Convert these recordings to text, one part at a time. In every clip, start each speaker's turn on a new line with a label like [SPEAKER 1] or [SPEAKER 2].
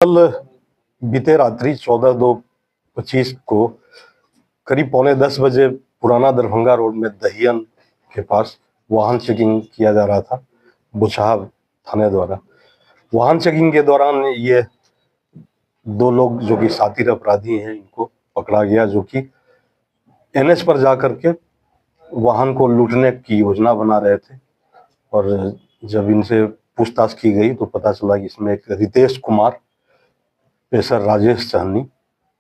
[SPEAKER 1] कल बीते रात्रि 14/2/25 को करीब 9:45 बजे पुराना दरभंगा रोड में दहियन के पास वाहन चेकिंग किया जा रहा था बुचहा थाने द्वारा। वाहन चेकिंग के दौरान ये दो लोग जो कि शातिर अपराधी हैं, इनको पकड़ा गया, जो कि एनएच पर जाकर के वाहन को लूटने की योजना बना रहे थे। और जब इनसे पूछताछ की गई तो पता चला कि इसमें एक रितेश कुमार, पेशर राजेश सहनी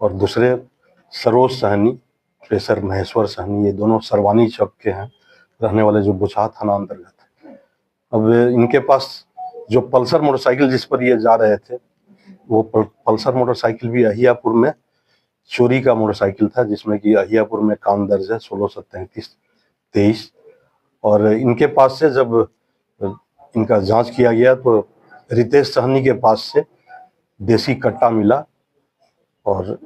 [SPEAKER 1] और दूसरे सरोज सहनी, पेशर महेश्वर सहनी, ये दोनों सरवानी चौक के हैं, रहने वाले, जो बुचहा थाना अंतर्गत। अब इनके पास जो पल्सर मोटरसाइकिल जिस पर ये जा रहे थे, वो पल्सर मोटरसाइकिल भी अहियापुर में चोरी का मोटरसाइकिल था, जिसमें कि अहियापुर में कांड दर्ज है 16/37/23। और इनके पास से जब इनका जांच किया गया तो रितेश सहनी के पास से देसी कट्टा मिला, और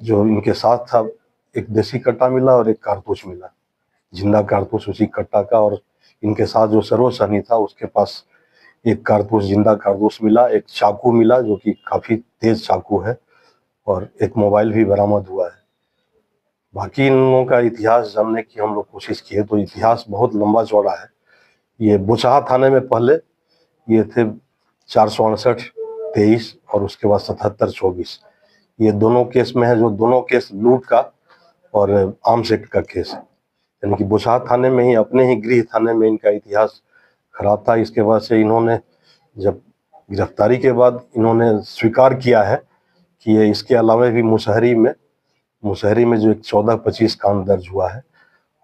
[SPEAKER 1] जो इनके साथ था एक देसी कट्टा मिला और एक कारतूस मिला, जिंदा कारतूस उसी कट्टा का। और इनके साथ जो सरोज सहनी था, उसके पास एक कारतूस, जिंदा कारतूस मिला, एक चाकू मिला जो कि काफी तेज चाकू है, और एक मोबाइल भी बरामद हुआ है। बाकी इन लोगों का इतिहास जानने की हम लोग कोशिश किए तो इतिहास बहुत लंबा चौड़ा है। ये बुचहा थाने में पहले ये थे 468/23 और उसके बाद 77/24, ये दोनों केस में है, जो दोनों केस लूट का और आर्म्स एक्ट का केस है। यानी कि बुचहा थाने में ही, अपने ही गृह थाने में इनका इतिहास खराब था। इसके बाद से इन्होंने, जब गिरफ्तारी के बाद इन्होंने स्वीकार किया है कि ये इसके अलावा भी मुसहरी में जो एक 14/25 कांड दर्ज हुआ है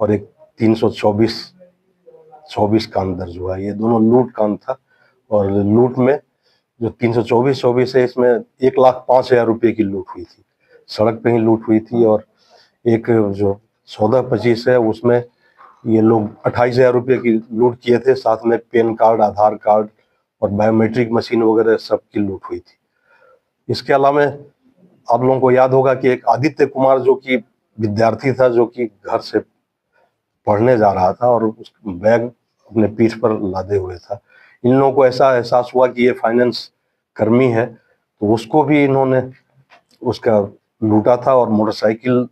[SPEAKER 1] और एक 324/24 कांड दर्ज हुआ है। ये दोनों लूट कांड था, और लूट में जो 324/24 है, इसमें 1,05,000 रुपये की लूट हुई थी, सड़क पे ही लूट हुई थी। और एक जो 14/25 है, उसमें ये लोग 28,000 रुपये की लूट किए थे, साथ में पैन कार्ड, आधार कार्ड और बायोमेट्रिक मशीन वगैरह सब की लूट हुई थी। इसके अलावा आप लोगों को याद होगा कि एक आदित्य कुमार जो कि विद्यार्थी था, जो कि घर से पढ़ने जा रहा था और उस बैग अपने पीठ पर लादे हुए था। इन लोगों को ऐसा एहसास हुआ कि ये फाइनेंस कर्मी है, तो उसको भी इन्होंने उसका लूटा था, और मोटरसाइकिल,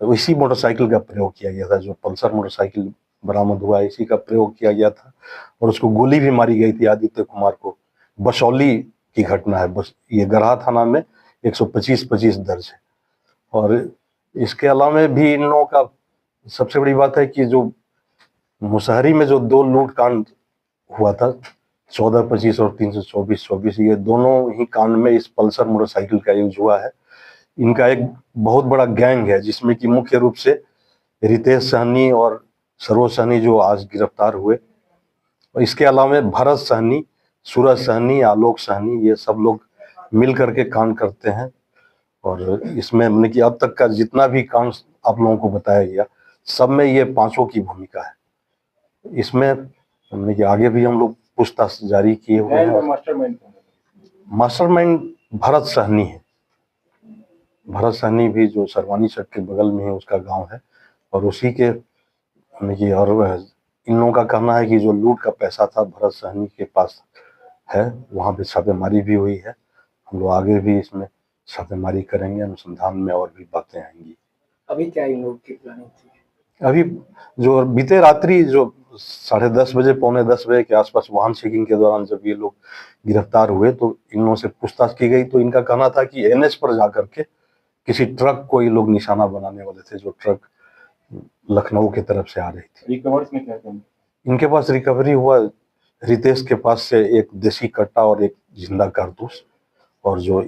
[SPEAKER 1] इसी मोटरसाइकिल का प्रयोग किया गया था, जो पल्सर मोटरसाइकिल बरामद हुआ है, इसी का प्रयोग किया गया था। और उसको गोली भी मारी गई थी आदित्य कुमार को। बसौली की घटना है, बस ये गढ़ा थाना में 125/25 दर्ज है। और इसके अलावा भी इन लोगों का सबसे बड़ी बात है कि जो मुसहरी में जो दो लूट कांड हुआ था, 14/25 और 324/24, ये दोनों ही कांड में इस पल्सर मोटरसाइकिल का यूज हुआ है। इनका एक बहुत बड़ा गैंग है, जिसमें कि मुख्य रूप से रितेश सहनी और सरोज सहनी जो आज गिरफ्तार हुए, और इसके अलावा भरत सहनी, सूरज सहनी, आलोक सहनी, ये सब लोग मिल करके कांड करते हैं। और इसमें मतलब कि अब तक का जितना भी कांड आप लोगों को बताया गया, सब में ये पांचों की भूमिका है। इसमें मतलब कि आगे भी हम लोग पूछताछ जारी किए हुए हैं। मास्टरमाइंड भरत सहनी है। भरत सहनी भी जो सरवानी चक के बगल में है, उसका गांव है, और उसी के और इन लोगों का कहना है कि जो लूट का पैसा था भरत सहनी के पास है, वहां पे छापेमारी भी हुई है। हम लोग आगे भी इसमें छापेमारी करेंगे, अनुसंधान में और भी बातें आएंगी।
[SPEAKER 2] अभी क्या इन लोग की प्लानिंग थी?
[SPEAKER 1] अभी जो बीते रात्रि जो 10:30 बजे, 9:45 के आसपास वाहन चेकिंग के दौरान जब ये लोग गिरफ्तार हुए तो इन लोगों से पूछताछ की गई, तो इनका कहना था कि एनएच पर जाकर के किसी ट्रक को ये लोग निशाना बनाने वाले थे, जो ट्रक लखनऊ की तरफ से आ रही थी।
[SPEAKER 2] रिकवर्स में क्या था?
[SPEAKER 1] इनके पास रिकवरी हुआ, रितेश के पास से एक देसी कट्टा और एक जिंदा कारतूस, और जो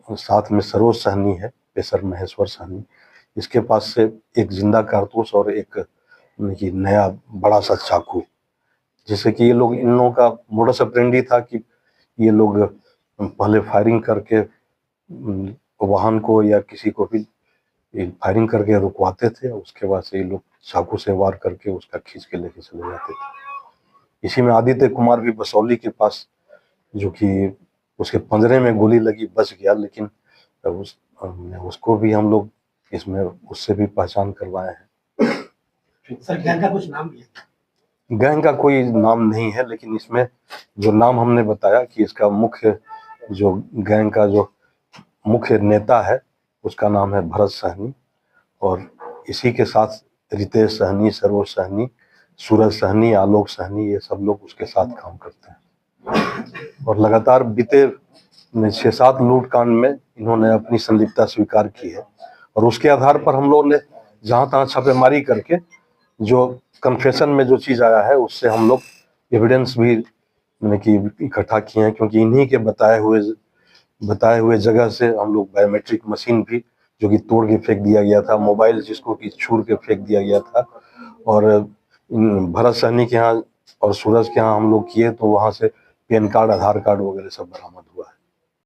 [SPEAKER 1] साथ में सरोज सहनी है, पेशर महेश्वर सहनी, इसके पास से एक जिंदा कारतूस और एक नया बड़ा सा चाकू, जिससे कि ये लोग, इन लोगों का मोडस ऑपरेंडी था कि ये लोग पहले फायरिंग करके वाहन को या किसी को भी फायरिंग करके रुकवाते थे, उसके बाद से ये लोग चाकू से वार करके उसका खींच के लेके चले जाते थे। इसी में आदित्य कुमार भी बसौली के पास, जो कि उसके पंजरे में गोली लगी, बच गया, लेकिन उसको भी हम लोग इसमें उससे भी पहचान करवाए हैं।
[SPEAKER 2] सर, गैंग का कुछ नाम भी है?
[SPEAKER 1] गैंग का कोई नाम नहीं है, लेकिन इसमें जो नाम हमने बताया कि इसका मुख्य जो गैंग का जो मुख्य नेता है उसका नाम है भरत सहनी, और इसी के साथ रितेश सहनी, सरोज सहनी, सूरज सहनी, आलोक सहनी, ये सब लोग उसके साथ काम करते हैं। और लगातार बीते 6-7 लूटकांड में इन्होंने अपनी संलिप्तता स्वीकार की है, और उसके आधार पर हम लोग ने जहां तहां छापेमारी करके जो कन्फेशन में जो चीज आया है उससे हम लोग एविडेंस भी मैंने कि इकट्ठा किए हैं, क्योंकि इन्हीं के बताए हुए जगह से हम लोग बायोमेट्रिक मशीन भी जो कि तोड़ के फेंक दिया गया था, मोबाइल जिसको कि छूर के फेंक दिया गया था, और भरत सहनी के यहाँ और सूरज के यहाँ हम लोग किए तो वहां से पैन कार्ड, आधार कार्ड वगैरह सब बरामद